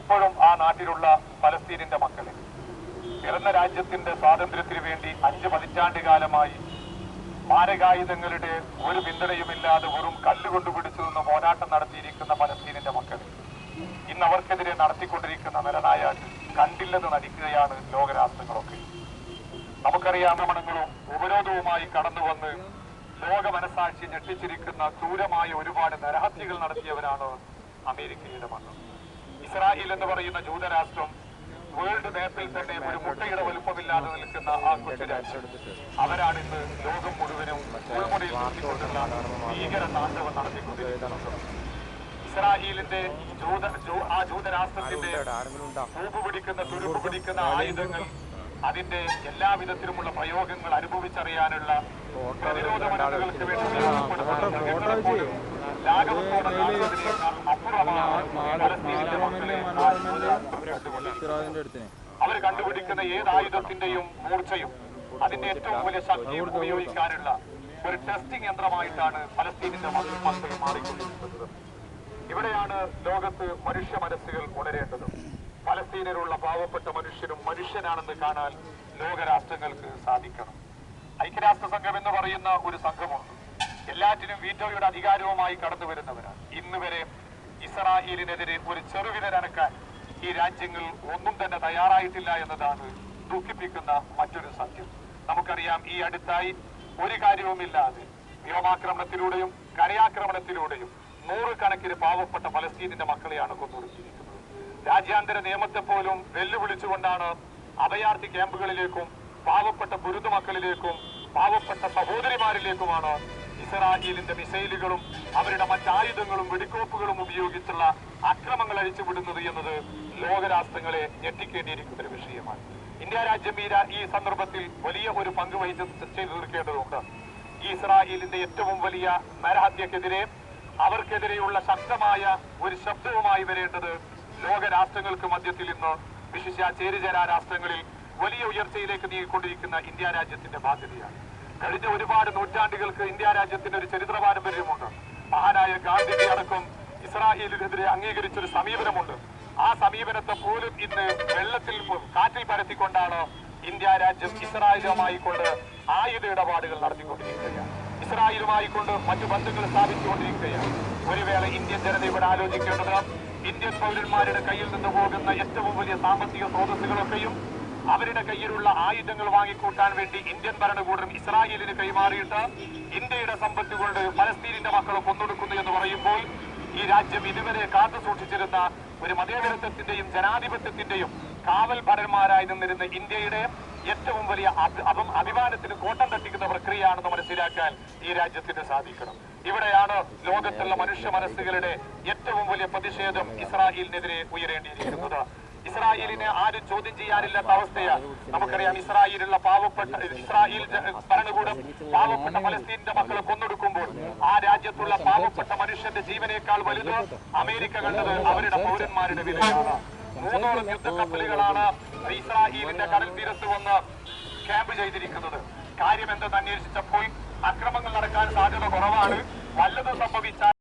ഇപ്പോഴും ആ നാട്ടിലുള്ള പലസ്തീനിന്റെ മക്കളെ പിറന്ന രാജ്യത്തിന്റെ സ്വാതന്ത്ര്യത്തിന് വേണ്ടി 5 പതിറ്റാണ്ട് കാലമായി മാരകായുധങ്ങളുടെ ഒരു പിന്തുണയുമില്ലാതെ വെറും കല്ലുകൊണ്ട് പിടിച്ചു നിന്ന് പോരാട്ടം നടത്തിയിരിക്കുന്ന പലസ്തീനിന്റെ മക്കളെ ഇന്ന് അവർക്കെതിരെ നടത്തിക്കൊണ്ടിരിക്കുന്ന നരനായാട്ട് കണ്ടില്ലെന്ന് നടിക്കുകയാണ് ലോകരാഷ്ട്രങ്ങളൊക്കെ. നമുക്കറിയാം, ആക്രമണങ്ങളും ഉപരോധവുമായി കടന്നുവന്ന് ലോക മനസാക്ഷി ഞെട്ടിച്ചിരിക്കുന്ന ക്രൂരമായ ഒരുപാട് നരഹത്യകൾ നടത്തിയവരാണ് അമേരിക്കയുടെ മക്കൾ. ഇസ്രായേൽ എന്ന് പറയുന്ന ജൂതരാഷ്ട്രം വേൾഡ് മാപ്പിൽ തന്നെ ഒരു മുട്ടയുടെ വലുപ്പമില്ലാതെ നിൽക്കുന്ന ആ കൊച്ചു രാജ്യം, അവരാണ് ഇന്ന് ലോകം മുഴുവനും ഉൾമുടിയിൽ നിർത്തിക്കൊണ്ടുള്ള ഭീകര താണ്ഡവം നടത്തിക്കൊണ്ടിരിക്കുന്നത്. ഇസ്രായേലിന്റെ ആ ജൂതരാഷ്ട്രത്തിന്റെ തുരുമ്പ് പിടിക്കുന്ന ആയുധങ്ങൾ, അതിന്റെ എല്ലാവിധത്തിലുമുള്ള പ്രയോഗങ്ങൾ അനുഭവിച്ചറിയാനുള്ള പ്രതിരോധ മരുന്നുകൾക്ക് വേണ്ടി ലാഘവത്തോടെ കാണുന്നതിനേക്കാൾ അപ്പുറമാണ് പലസ്തീനിന്റെ മക്കളെ അവർ കണ്ടുപിടിക്കുന്ന ഏത് ആയുധത്തിന്റെയും മൂർച്ചയും അതിന്റെ ഏറ്റവും വലിയ ശക്തിയും ഉപയോഗിക്കാനുള്ള ഒരു ടെസ്റ്റിംഗ് യന്ത്രമായിട്ടാണ് പലസ്തീനിന്റെ മക്കൾ മാറിക്കൊണ്ടിരിക്കുന്നത്. ഇവിടെയാണ് ലോകത്ത് മനുഷ്യ മനസ്സുകൾ ഉണരേണ്ടത്. പലസ്തീനിലുള്ള പാവപ്പെട്ട മനുഷ്യനും മനുഷ്യനാണെന്ന് കാണാൻ ലോകരാഷ്ട്രങ്ങൾക്ക് സാധിക്കണം. ഐക്യരാഷ്ട്ര സംഘം എന്ന് പറയുന്ന ഒരു സംഘമുണ്ട്. എല്ലാറ്റിനും വീറ്റോയുടെ അധികാരവുമായി കടന്നു വരുന്നവരാണ്. ഇന്ന് വരെ ഇസ്രായേലിനെതിരെ ഒരു ചെറുവിരലനക്കാൻ ഈ രാജ്യങ്ങൾ ഒന്നും തന്നെ തയ്യാറായിട്ടില്ല എന്നതാണ് ദുഃഖിപ്പിക്കുന്ന മറ്റൊരു സത്യം. നമുക്കറിയാം, ഈ അടുത്തായി ഒരു കാര്യവുമില്ലാതെ വ്യോമാക്രമണത്തിലൂടെയും കരയാക്രമണത്തിലൂടെയും 100 കണക്കിന് പാവപ്പെട്ട പലസ്തീനിന്റെ മക്കളെയാണ് കൊന്നൊടുക്കിയിരിക്കുന്നത്. രാജ്യാന്തര നിയമത്തെ പോലും വെല്ലുവിളിച്ചുകൊണ്ടാണ് അഭയാർത്ഥി ക്യാമ്പുകളിലേക്കും പാവപ്പെട്ട കുരുന്നു മക്കളിലേക്കും പാവപ്പെട്ട സഹോദരിമാരിലേക്കുമാണ് ഇസ്രായേലിന്റെ മിസൈലുകളും അവരുടെ മറ്റായുധങ്ങളും വെടിക്കോപ്പുകളും ഉപയോഗിച്ചുള്ള അക്രമങ്ങൾ അഴിച്ചുവിടുന്നത് എന്നത് ലോകരാഷ്ട്രങ്ങളെ ഞെട്ടിക്കേണ്ടിയിരിക്കുന്ന ഒരു വിഷയമാണ്. ഇന്ത്യ രാജ്യം ഈ സന്ദർഭത്തിൽ വലിയ ഒരു പങ്ക് വഹിച്ച് ചെയ്തു തീർക്കേണ്ടതുണ്ട്. ഇസ്രായേലിന്റെ ഏറ്റവും വലിയ നരഹത്യക്കെതിരെ അവർക്കെതിരെയുള്ള ശക്തമായ ഒരു ശബ്ദവുമായി വരേണ്ടത് ലോകരാഷ്ട്രങ്ങൾക്ക് മധ്യത്തിൽ ഇന്ന് വിശിഷ്യ ചേരിചേരാ രാഷ്ട്രങ്ങളിൽ വലിയ ഉയർച്ചയിലേക്ക് നീങ്ങിക്കൊണ്ടിരിക്കുന്ന ഇന്ത്യ രാജ്യത്തിന്റെ ബാധ്യതയാണ്. കഴിഞ്ഞ ഒരുപാട് നൂറ്റാണ്ടുകൾക്ക് ഇന്ത്യ രാജ്യത്തിന് ഒരു ചരിത്ര പാരമ്പര്യമുണ്ട്. മഹാനായ ഗാന്ധിജി അടക്കം ഇസ്രായേലിനെതിരെ അംഗീകരിച്ചൊരു സമീപനമുണ്ട്. ആ സമീപനത്തെ പോലും ഇന്ന് കാറ്റിൽ പരത്തിക്കൊണ്ടാണ് ഇന്ത്യ രാജ്യം ഇസ്രായേലുമായി കൊണ്ട് ആയുധ ഇടപാടുകൾ നടത്തിക്കൊണ്ടിരിക്കുകയാണ്. ഇസ്രായേലുമായി കൊണ്ട് മറ്റു ബന്ധങ്ങൾ സ്ഥാപിച്ചുകൊണ്ടിരിക്കുകയാണ്. ഒരു വേള ഇന്ത്യൻ ജനത ഇവിടെ ആലോചിക്കേണ്ടത്, ഇന്ത്യൻ പൗരന്മാരുടെ കയ്യിൽ നിന്ന് പോകുന്ന ഏറ്റവും വലിയ സാമ്പത്തിക സ്രോതസ്സുകളൊക്കെയും അവരുടെ കയ്യിലുള്ള ആയുധങ്ങൾ വാങ്ങിക്കൂട്ടാൻ വേണ്ടി ഇന്ത്യൻ ഭരണകൂടം ഇസ്രായേലിന് കൈമാറിയിട്ട് ഇന്ത്യയുടെ സമ്പത്ത് കൊണ്ട് പലസ്തീനിന്റെ മക്കളെ കൊന്നൊടുക്കുന്നു എന്ന് പറയുമ്പോൾ ഈ രാജ്യം ഇതുവരെ കാത്തു സൂക്ഷിച്ചിരുന്ന ഒരു മതേതരത്വത്തിന്റെയും ജനാധിപത്യത്തിന്റെയും കാവൽ ഭടന്മാരായി നിന്നിരുന്ന ഇന്ത്യയുടെ ഏറ്റവും വലിയ അഭിമാനത്തിന് കോട്ടം തട്ടിക്കുന്ന പ്രക്രിയയാണെന്ന് മനസ്സിലാക്കാൻ ഈ രാജ്യത്തിന് സാധിക്കണം. ഇവിടെയാണ് ലോകത്തുള്ള മനുഷ്യ മനസ്സുകളുടെ ഏറ്റവും വലിയ പ്രതിഷേധം ഇസ്രായേലിനെതിരെ ഉയരേണ്ടിയിരിക്കുന്നത്. ഇസ്രായേലിനെ ആരും ചോദ്യം ചെയ്യാനില്ലാത്ത അവസ്ഥയാണ്. നമുക്കറിയാം, ഇസ്രായേൽ ഭരണകൂടം പാവപ്പെട്ട പലസ്തീനിന്റെ മക്കളെ കൊന്നൊടുക്കുമ്പോൾ ആ രാജ്യത്തുള്ള പാവപ്പെട്ട മനുഷ്യന്റെ ജീവനേക്കാൾ വലുത് അമേരിക്ക കണ്ടത് അവരുടെ പൗരന്മാരുടെ വിലയാണ്. 3 യുദ്ധക്കപ്പലുകളാണ് ഇസ്രായേലിന്റെ കടൽ തീരത്ത് വന്ന് ക്യാമ്പ് ചെയ്തിരിക്കുന്നത്. കാര്യം എന്തെന്ന് അന്വേഷിച്ചപ്പോൾ അക്രമങ്ങൾ നടക്കാൻ സാധ്യത കുറവാണ്, വല്ലതും സംഭവിച്ചാൽ